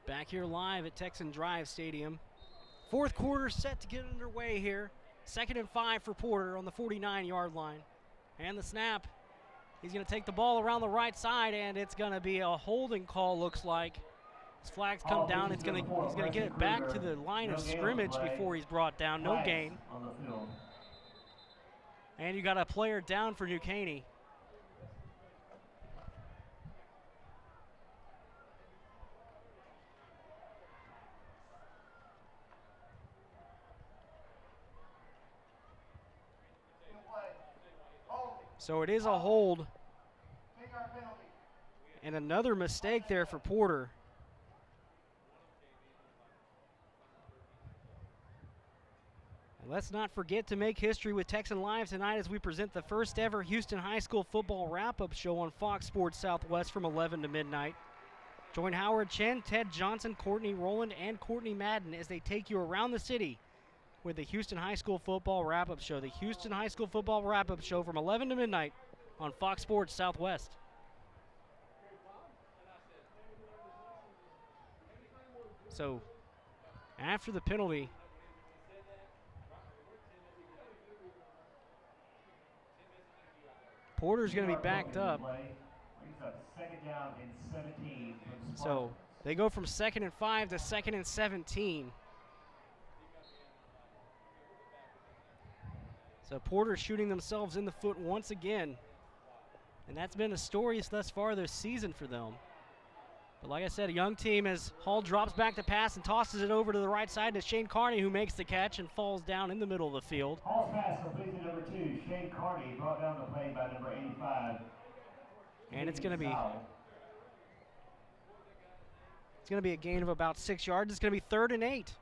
Back here live at Texan Drive Stadium. Fourth quarter set to get underway here. 2nd and 5 for Porter on the 49-yard line. And the snap. He's going to take the ball around the right side, and it's going to be a holding call, looks like. His flags come down. He's going to get it back to the line of scrimmage before he's brought down. No gain. And you got a player down for New Caney. So it is a hold. And another mistake there for Porter. And let's not forget to make history with Texan Live tonight as we present the first ever Houston High School football wrap-up show on Fox Sports Southwest from 11 to midnight. Join Howard Chen, Ted Johnson, Courtney Rowland, and Courtney Madden as they take you around the city with the Houston High School football wrap-up show. The Houston High School football wrap-up show from 11 to midnight on Fox Sports Southwest. So, after the penalty, Porter's going to be backed up. So, they go from 2nd and 5 to 2nd and 17. So Porter shooting themselves in the foot once again. And that's been a story thus far this season for them. But like I said, a young team as Hall drops back to pass and tosses it over to the right side to Shane Carney, who makes the catch and falls down in the middle of the field. Hall's pass completed to number 2, Shane Carney, brought down the play by number 85. And it's going to be a gain of about 6 yards. It's going to be 3rd and 8.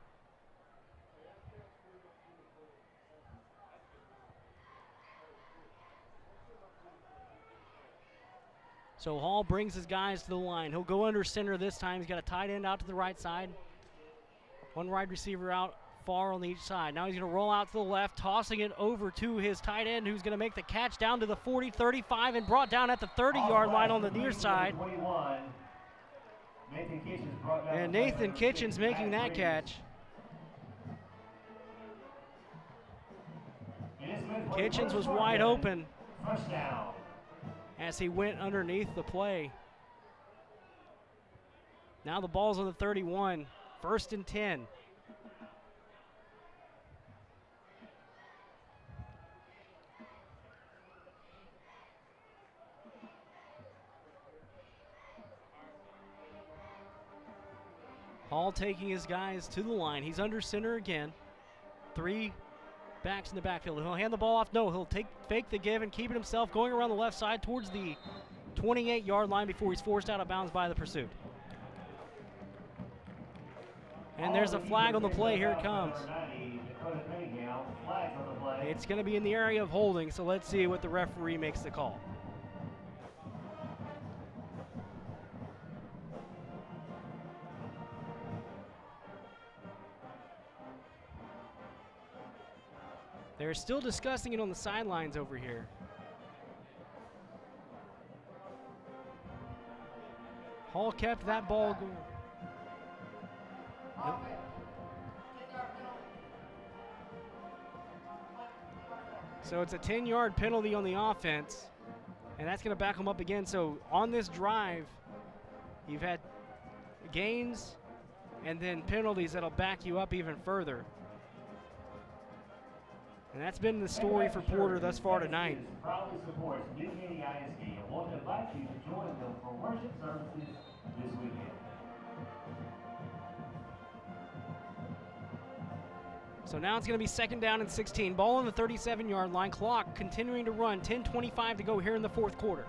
So Hall brings his guys to the line. He'll go under center this time. He's got a tight end out to the right side. One wide receiver out far on each side. Now he's going to roll out to the left, tossing it over to his tight end, who's going to make the catch down to the 40, 35, and brought down at the 30-yard line on the near side. And Nathan Kitchens making that catch. Kitchens was wide open as he went underneath the play. Now the ball's on the 31, 1st and 10. Hall taking his guys to the line. He's under center again. 3 backs in the backfield. He'll hand the ball off. No, he'll fake the give and keep it himself, going around the left side towards the 28-yard line before he's forced out of bounds by the pursuit. And there's a flag on the play. Here it comes. It's going to be in the area of holding, so let's see what the referee makes the call. They're still discussing it on the sidelines over here. Hall kept that ball going. Nope. So it's a 10-yard penalty on the offense, and that's going to back them up again. So on this drive, you've had gains and then penalties that'll back you up even further. And that's been the story for Porter thus far tonight. Proudly supports New Caney ISD and want to invite you to join them for worship services this weekend. So now it's going to be 2nd down and 16. Ball on the 37-yard line. Clock continuing to run. 10:25 to go here in the 4th quarter.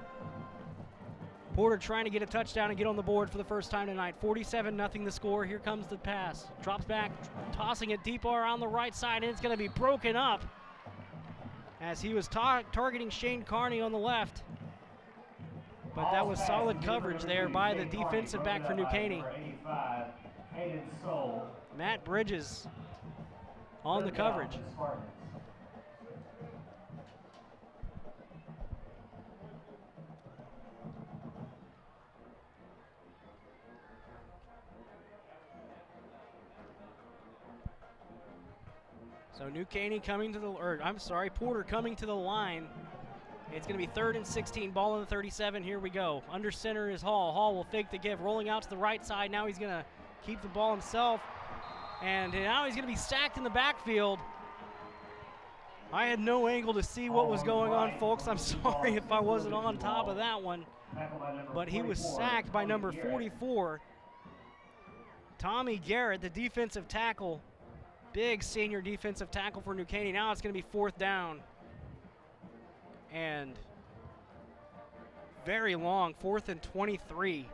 Porter trying to get a touchdown and get on the board for the first time tonight. 47-0 the score. Here comes the pass. Drops back, tossing it deep around the right side, and it's going to be broken up as he was targeting Shane Carney on the left. But that was solid coverage there by the defensive back for New Caney. Matt Bridges on the coverage. So New Caney coming to the, or I'm sorry, Porter coming to the line. It's going to be 3rd and 16, ball in the 37. Here we go. Under center is Hall. Hall will fake the give, rolling out to the right side. Now he's going to keep the ball himself. And now he's going to be sacked in the backfield. I had no angle to see what was going on, folks. I'm sorry if I wasn't on top of that one. But he was sacked by number 44. Tommy Garrett, the defensive tackle. Big senior defensive tackle for New Caney. Now it's going to be 4th down. And very long, 4th and 23.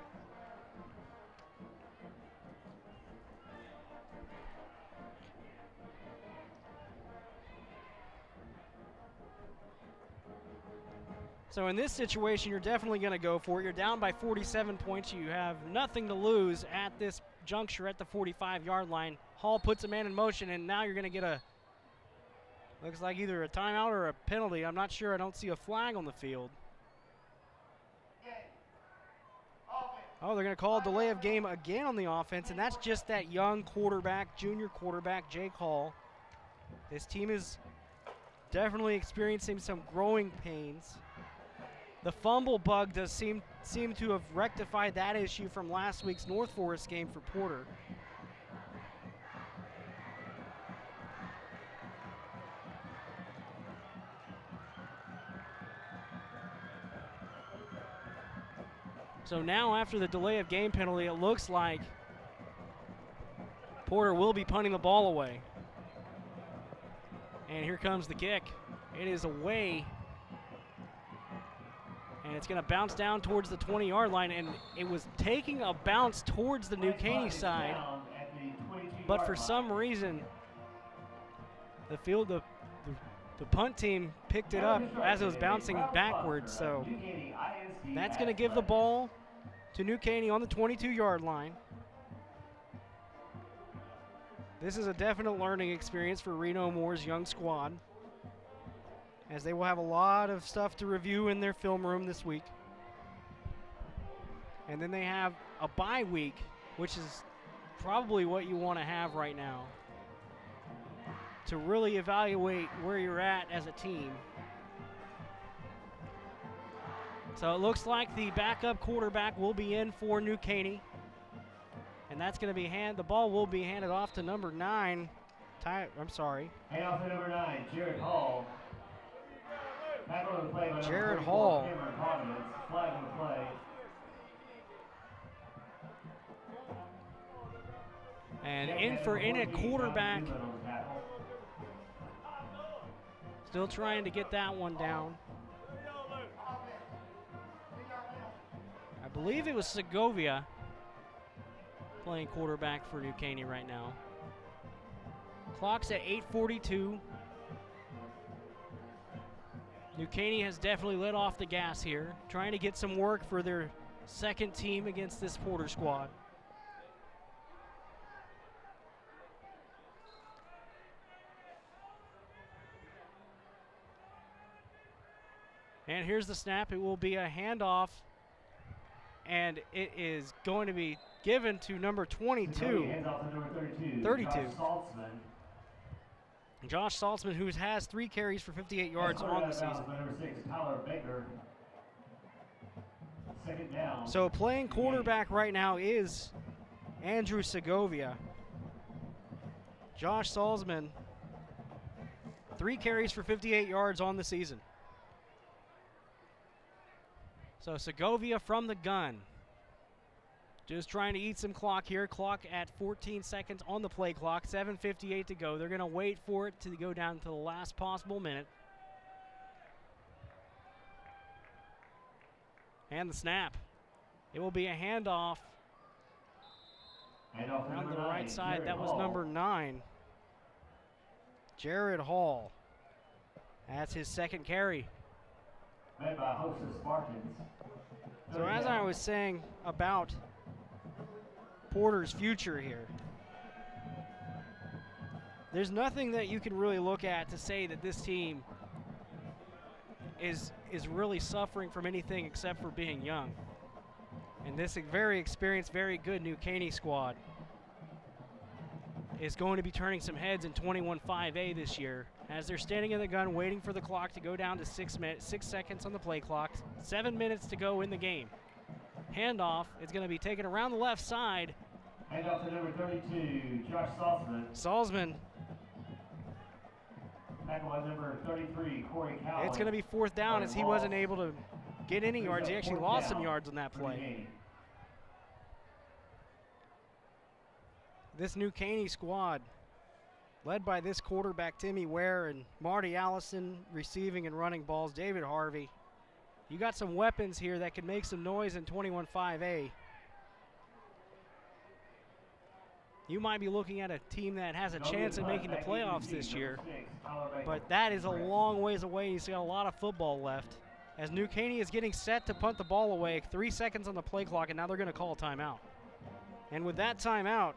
So in this situation, you're definitely going to go for it. You're down by 47 points. You have nothing to lose at this juncture at the 45-yard line. Hall puts a man in motion, and now you're going to get a, looks like either a timeout or a penalty. I'm not sure. I don't see a flag on the field. Oh, they're going to call a delay of game again on the offense, and that's just that young quarterback, junior quarterback, Jake Hall. This team is definitely experiencing some growing pains. The fumble bug does seem to have rectified that issue from last week's North Forest game for Porter. So now after the delay of game penalty, it looks like Porter will be punting the ball away. And here comes the kick. It is away. And it's going to bounce down towards the 20-yard line, and it was taking a bounce towards the New Caney side. But for some reason, the punt team picked it up as it was bouncing backwards. So that's going to give the ball to New Caney on the 22-yard line. This is a definite learning experience for Reno Moore's young squad, as they will have a lot of stuff to review in their film room this week. And then they have a bye week, which is probably what you want to have right now to really evaluate where you're at as a team. So it looks like the backup quarterback will be in for New Caney. And that's going to be the ball will be handed off to number 9. Hand off to number 9, Jared Hall. Back on the play by Jared Hall. Cameron Condiments. Flag on the play. And in at quarterback. Still trying to get that one down. I believe it was Segovia playing quarterback for New Caney right now. Clock's at 8:42. New Caney has definitely let off the gas here, trying to get some work for their second team against this Porter squad. And here's the snap. It will be a handoff, and it is going to be given to number 22. Hands off to number 32. Josh Saltzman. Josh Saltzman, who has 3 carries for 58 yards on the season. Number 6, Tyler Baker. Second down. So playing quarterback right now is Andrew Segovia. Josh Saltzman, 3 carries for 58 yards on the season. So Segovia from the gun. Just trying to eat some clock here. Clock at 14 seconds on the play clock. 7:58 to go. They're going to wait for it to go down to the last possible minute. And the snap. It will be a handoff. Around the right side. That was number 9. Jared Hall. That's his second carry. Led by Hostess Spartans. So as I was saying about Porter's future here, there's nothing that you can really look at to say that this team is really suffering from anything except for being young. And this very experienced, very good New Caney squad is going to be turning some heads in 21-5A this year, as they're standing in the gun waiting for the clock to go down to 6 seconds on the play clock. 7 minutes to go in the game. Handoff is going to be taken around the left side. Handoff to number 32, Josh Salzman. Salzman. Tackle by number 33, Corey Cowan. It's going to be 4th down, as he wasn't able to get any yards. He actually lost some yards on that play. This new Caney squad, led by this quarterback, Timmy Ware, and Marty Allison receiving and running balls, David Harvey. You got some weapons here that can make some noise in 21-5A. You might be looking at a team that has a chance at making the playoffs this year, but that is a long ways away. He's got a lot of football left. As New Caney is getting set to punt the ball away, 3 seconds on the play clock, and now they're going to call a timeout. And with that timeout,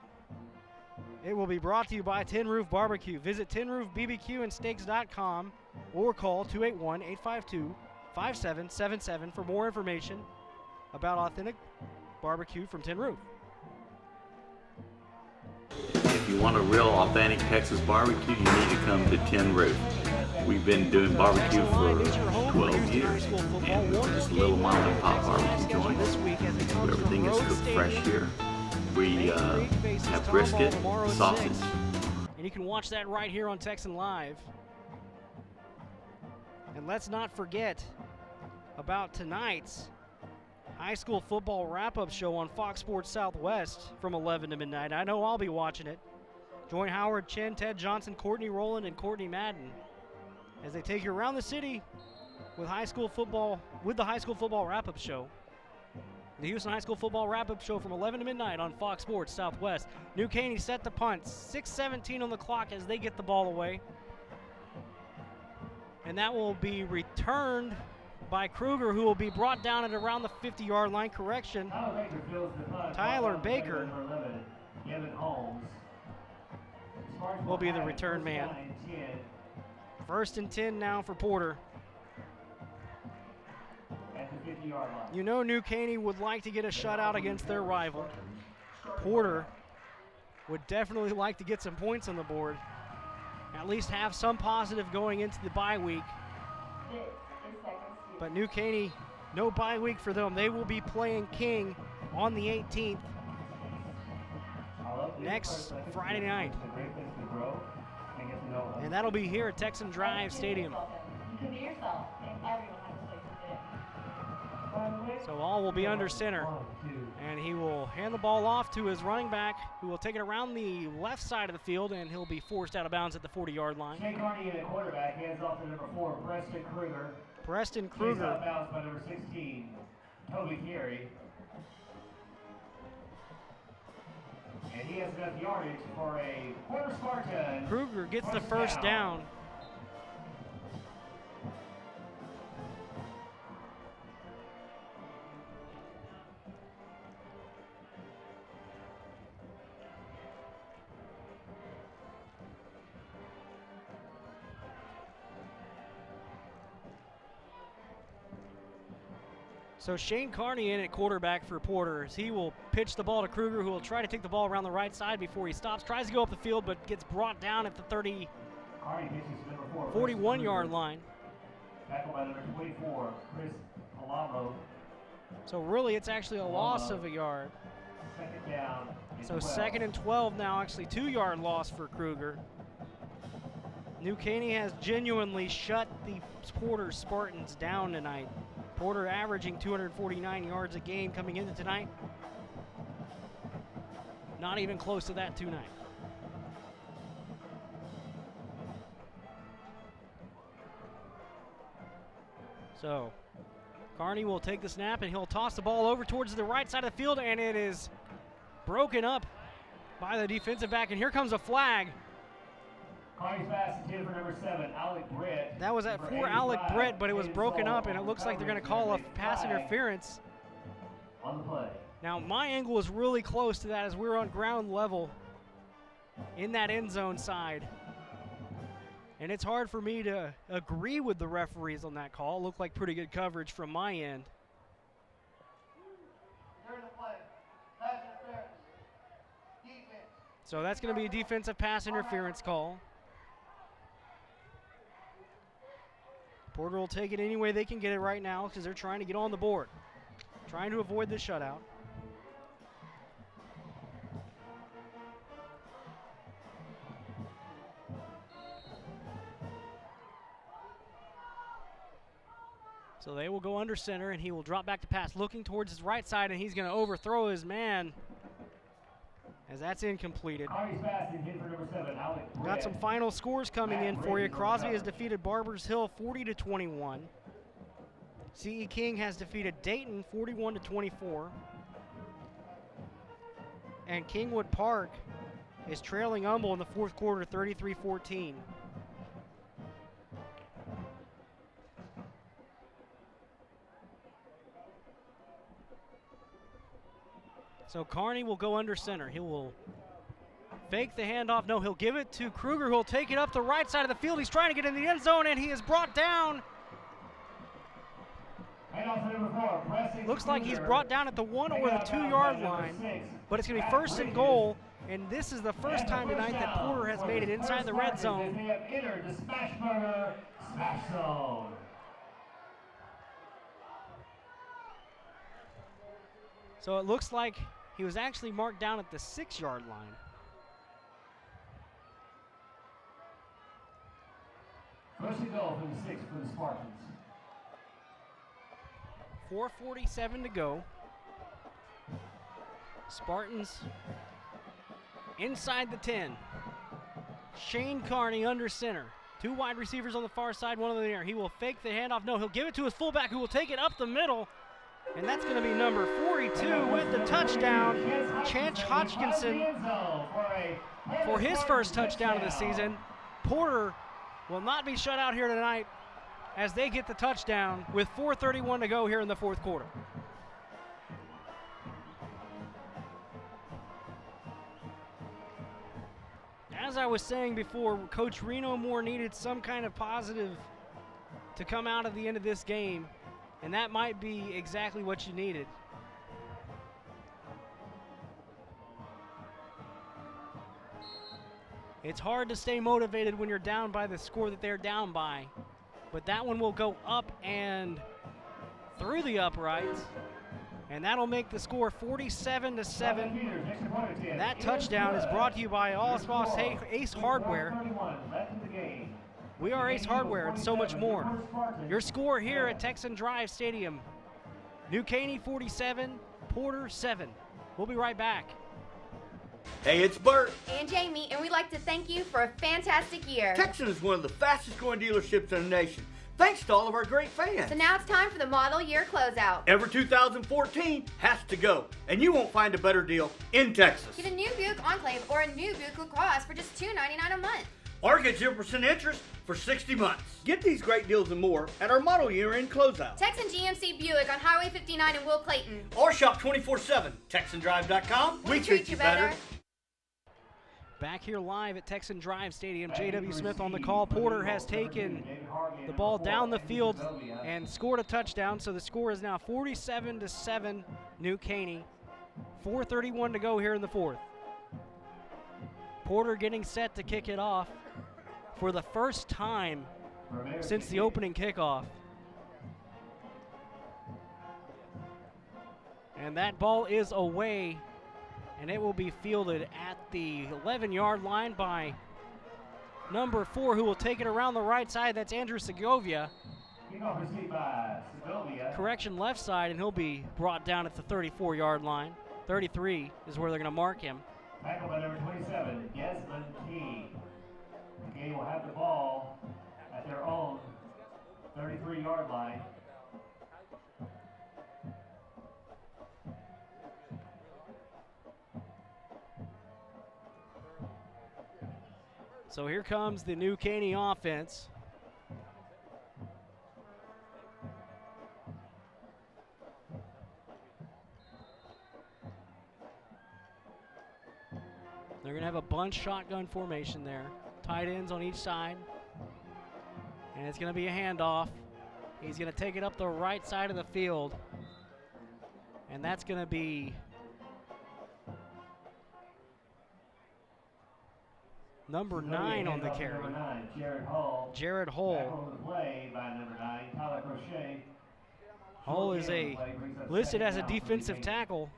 it will be brought to you by Tin Roof Barbecue. Visit tinroofbbqandsteaks.com or call 281-852-5777 for more information about authentic barbecue from Tin Roof. If you want a real authentic Texas barbecue, you need to come to Tin Roof. We've been doing barbecue for 12 years, and we're just a little mom and pop barbecue joint. Everything is cooked fresh here. We have brisket, sausage. And you can watch that right here on Texan Live. And let's not forget about tonight's high school football wrap-up show on Fox Sports Southwest from 11 to midnight. I know I'll be watching it. Join Howard Chen, Ted Johnson, Courtney Rowland, and Courtney Madden as they take you around the city with high school football, with the high school football wrap-up show. The Houston High School Football Wrap-Up Show from 11 to midnight on Fox Sports Southwest. New Caney set to punt. 6:17 on the clock as they get the ball away. And that will be returned by Kruger, who will be brought down at around the 50-yard line. Correction. Tyler Baker will be the return man. 1st and 10 now for Porter. You know New Caney would like to get a shutout against their rival. Porter would definitely like to get some points on the board. At least have some positive going into the bye week. But New Caney, no bye week for them. They will be playing King on the 18th. Next Friday night. And that'll be here at Texan Drive Stadium. So all will be under center. And he will hand the ball off to his running back, who will take it around the left side of the field, and he'll be forced out of bounds at the 40-yard line. Shane Carney, the quarterback, hands off to number 4, Preston Kruger. Preston Kruger. Out of bounds by number 16, Toby Carey. And he has enough yardage for a quarter Spartan. Kruger gets the first down. So Shane Carney in at quarterback for Porter. He will pitch the ball to Kruger, who will try to take the ball around the right side before he stops. Tries to go up the field, but gets brought down at the 41-yard line. Tackled by number 24, Chris Alamo. So really, it's actually a loss of a yard. Second down. So 2nd and 12 now, actually 2-yard loss for Kruger. New Caney has genuinely shut the Porter Spartans down tonight. Porter averaging 249 yards a game coming into tonight. Not even close to that tonight. So Carney will take the snap and he'll toss the ball over towards the right side of the field, and it is broken up by the defensive back, and here comes a flag. Carney's pass intended for number 7, Alec Britt. That was for Alec Britt, but it was broken up, and it looks like they're going to call a pass interference. On the play. Now, my angle is really close to that as we're on ground level in that end zone side. And it's hard for me to agree with the referees on that call. It looked like pretty good coverage from my end. So that's going to be a defensive pass interference call. Porter will take it any way they can get it right now because they're trying to get on the board, trying to avoid the shutout. So they will go under center, and he will drop back to pass, looking towards his right side, and he's going to overthrow his man as that's incompleted. Got some final scores coming in for you. Crosby has defeated Barbers Hill 40-21. C.E. King has defeated Dayton 41-24. And Kingwood Park is trailing Humble in the fourth quarter 33-14. So Carney will go under center. He will fake the handoff. No, he'll give it to Kruger, who'll take it up the right side of the field. He's trying to get in the end zone, and he is brought down. Looks like he's brought down at the 1 or the 2 yard line, but it's going to be first and goal, and this is the first time tonight that Porter has made it inside the red zone. They have entered the Smashburger Smash Zone. So it looks like he was actually marked down at the 6 yard line. First and goal from the 6 for the Spartans. 4:47 to go. Spartans inside the 10. Shane Carney under center. 2 wide receivers on the far side, 1 in the air. He will fake the handoff. No, he'll give it to his fullback, who will take it up the middle. And that's going to be number 42 with the touchdown, Chance Hodgkinson, for his first touchdown of the season. Porter will not be shut out here tonight as they get the touchdown with 4:31 to go here in the fourth quarter. As I was saying before, Coach Reno Moore needed some kind of positive to come out of the end of this game, and that might be exactly what you needed. It's hard to stay motivated when you're down by the score that they're down by, but that one will go up and through the uprights, and that'll make the score 47-7. That touchdown is brought to you by Ace Hardware. We are Ace Hardware and so much more. Your score here at Texan Drive Stadium: New Caney 47, Porter 7. We'll be right back. Hey, it's Bert. And Jamie, and we'd like to thank you for a fantastic year. Texan is one of the fastest growing dealerships in the nation, thanks to all of our great fans. So now it's time for the model year closeout. Every 2014 has to go, and you won't find a better deal in Texas. Get a new Buick Enclave or a new Buick LaCrosse for just $299 a month. Or get 0% interest for 60 months. Get these great deals and more at our model year end closeout. Texan GMC Buick on Highway 59 in Will Clayton. Or shop 24/7, TexanDrive.com. We treat you better. Back here live at Texan Drive Stadium, J.W. Smith on the call. Porter has taken the ball down the field and scored a touchdown, so the score is now 47-7, New Caney. 4:31 to go here in the fourth. Porter getting set to kick it off for the first time since the opening kickoff. And that ball is away, and it will be fielded at the 11-yard line by number 4, who will take it around the right side. That's Andrew Segovia. Correction, left side, and he'll be brought down at the 34-yard line. 33 is where they're going to mark him. Tackled by number 27, Desmond Key. The game will have the ball at their own 33-yard line. So here comes the New Caney offense. They're going to have a bunch shotgun formation there. Tight ends on each side. And it's going to be a handoff. He's going to take it up the right side of the field. And that's going to be Number 9 on the carry. Number 9, Jared Hall. Jared Back Hull. on the play by number 9, Tyler Crochet. Hull is listed as a defensive tackle.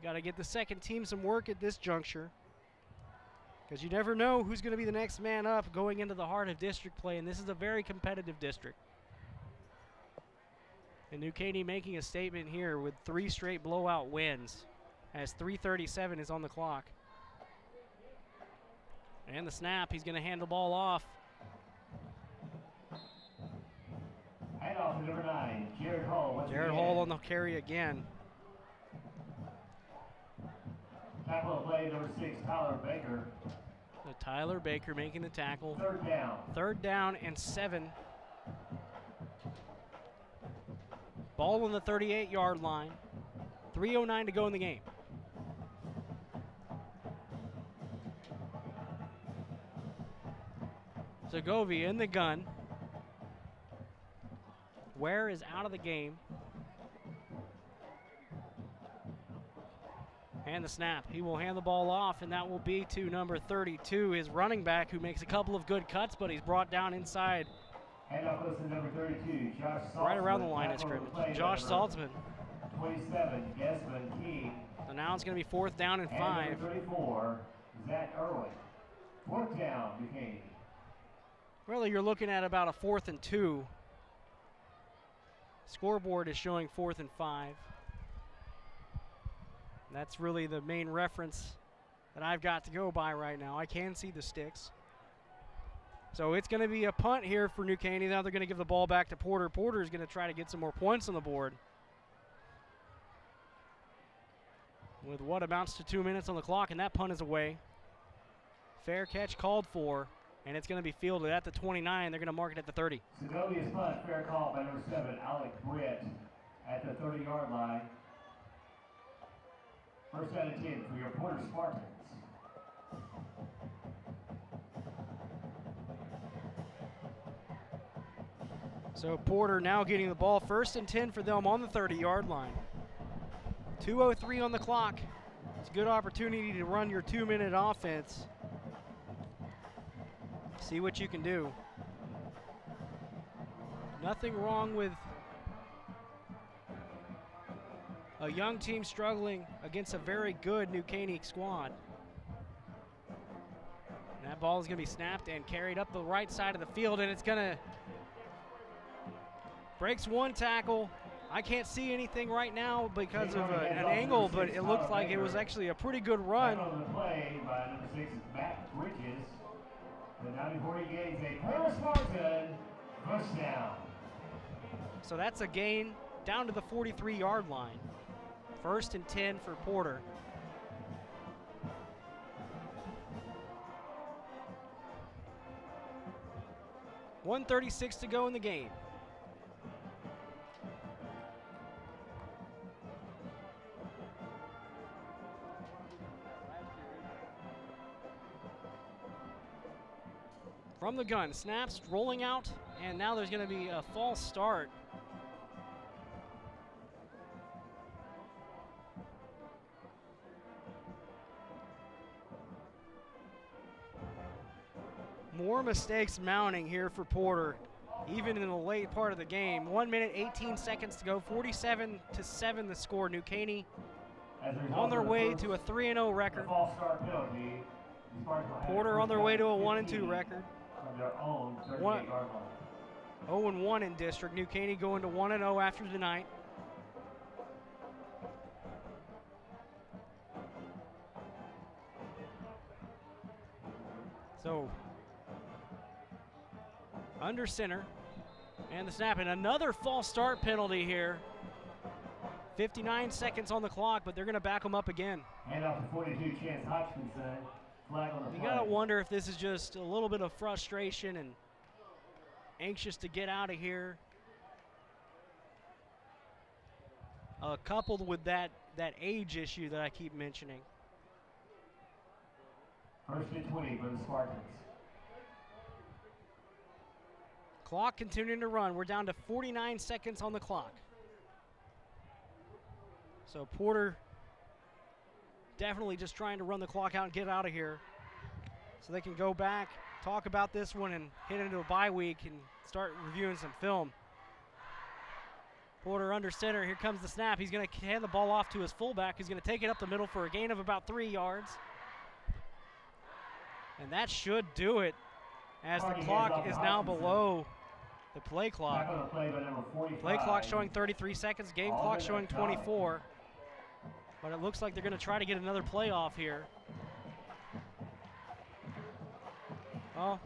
Got to get the second team some work at this juncture, because you never know who's going to be the next man up going into the heart of district play, and this is a very competitive district. And New Caney making a statement here with 3 straight blowout wins, as 3:37 is on the clock. And the snap, he's going to hand the ball off. Hand off to number 9, Jared Hall. Jared Hall on the carry again. Tackle of play, number 6, Tyler Baker. So Tyler Baker making the tackle. 3rd down. 3rd down and 7. Ball on the 38-yard line. 3:09 to go in the game. Segovia in the gun. Ware is out of the game. And the snap. He will hand the ball off, and that will be to number 32, his running back, who makes a couple of good cuts, but he's brought down inside. Handoff goes to number 32, Josh Saltzman. Right around the line of scrimmage. Josh Saltzman. 27, Desmond King. So now it's going to be 4th down and 5. And number 34, Zach Irwin. 4th down, Buchanan. Really, you're looking at about a 4th and 2. Scoreboard is showing 4th and 5. That's really the main reference that I've got to go by right now. I can see the sticks. So it's going to be a punt here for New Caney. Now they're going to give the ball back to Porter. Porter is going to try to get some more points on the board, with what amounts to 2 minutes on the clock, and that punt is away. Fair catch called for, and it's going to be fielded at the 29. They're going to mark it at the 30. Segovia's punt, fair call by number 7, Alec Britt, at the 30-yard line. 1st down and 10 for your Porter Spartans. So Porter now getting the ball, 1st and 10 for them on the 30-yard line. 2:03 on the clock. It's a good opportunity to run your 2-minute offense. See what you can do. Nothing wrong with a young team struggling against a very good New Caney squad. And that ball is going to be snapped and carried up the right side of the field, and it's going to breaks one tackle. I can't see anything right now because of an angle, but it looks like it was actually a pretty good run. On the play by number 6 is Matt Bridges. The 94 gains a Porter Spartan first down. So that's a gain down to the 43-yard line. 1st and 10 for Porter. $1:36 to go in the game. From the gun, snaps, rolling out, and now there's going to be a false start. More mistakes mounting here for Porter, even in the late part of the game. 1 minute, 18 seconds to go, 47-7 the score. New Caney on their way to a 3-0 record. Porter on their way to a 1-2 record. 0-1 in district. New Caney going to 1-0 after tonight. So under center, and the snap, and another false start penalty here. 59 seconds on the clock, but they're going to back them up again. Hand off to 42, Chance Hodgkinson. Flag on the You play. got to wonder if this is just a little bit of frustration and anxious to get out of here. Coupled with that age issue that I keep mentioning. 1st and 20 for the Spartans. Clock continuing to run. We're down to 49 seconds on the clock. So Porter definitely just trying to run the clock out and get out of here so they can go back, talk about this one, and hit into a bye week and start reviewing some film. Porter under center. Here comes the snap. He's going to hand the ball off to his fullback, who's going to take it up the middle for a gain of about 3 yards. And that should do it, as the clock is now below the play clock. Play clock showing 33 seconds, game clock showing 24. But it looks like they're going to try to get another play off here. Well,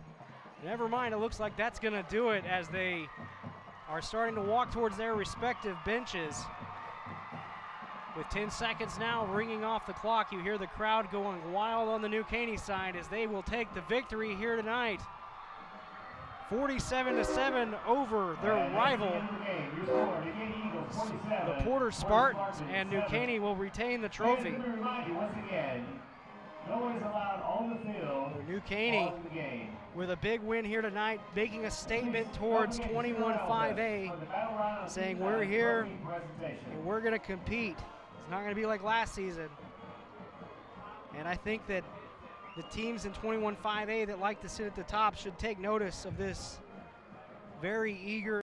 never mind. It looks like that's going to do it, as they are starting to walk towards their respective benches. With 10 seconds now ringing off the clock, you hear the crowd going wild on the New Caney side as they will take the victory here tonight. 47-7 over their rival, the Porter Spartans, and New Caney will retain the trophy. New Caney with a big win here tonight, making a statement towards 21-5A, saying we're here and we're going to compete. It's not going to be like last season. And I think that the teams in 21-5A that like to sit at the top should take notice of this very eager